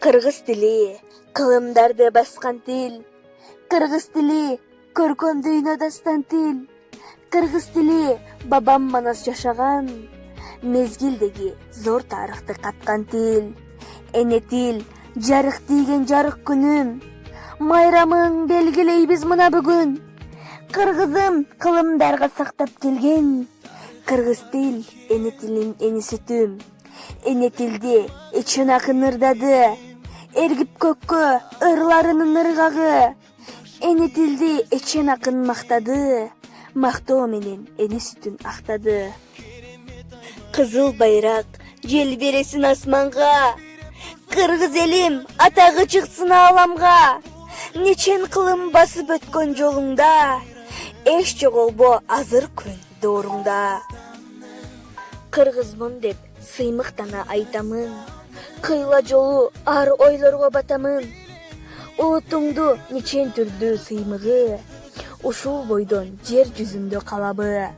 Кыргыз тили кылымдарды баскан тил. Кыргыз тили көркөм дүйнө дастан тил. Кыргыз тили бабам манас жашаган, мезгилдеги зор тарыхты каткан тил. Эне тил жарык тийген жарык күнүм, майрамың белгилейбиз мына бүгүн. Кыргызым кылымдарга сактап келген, кыргыз тил эне тилин эни сүтүм. Эне тилди эчен акын ырдады, эргип көккө ырларынын ыргагы. Эне тилди эчен акын мактады, мактоо менен эне сүтүн актады. Кызыл байрак желбиресин асманга, кыргыз элим атагы чыксын ааламга. Нечен кылым басып өткөн жолуңда, эч жоголбо азыр күн дооруңда. Кыргызмын деп сыймыктана айтамын, кыйла жолу ар ойлорго батамын. Улутуңду нечен түрдүү сыймыгы, ушул бойдон жер жүзүндө калабы.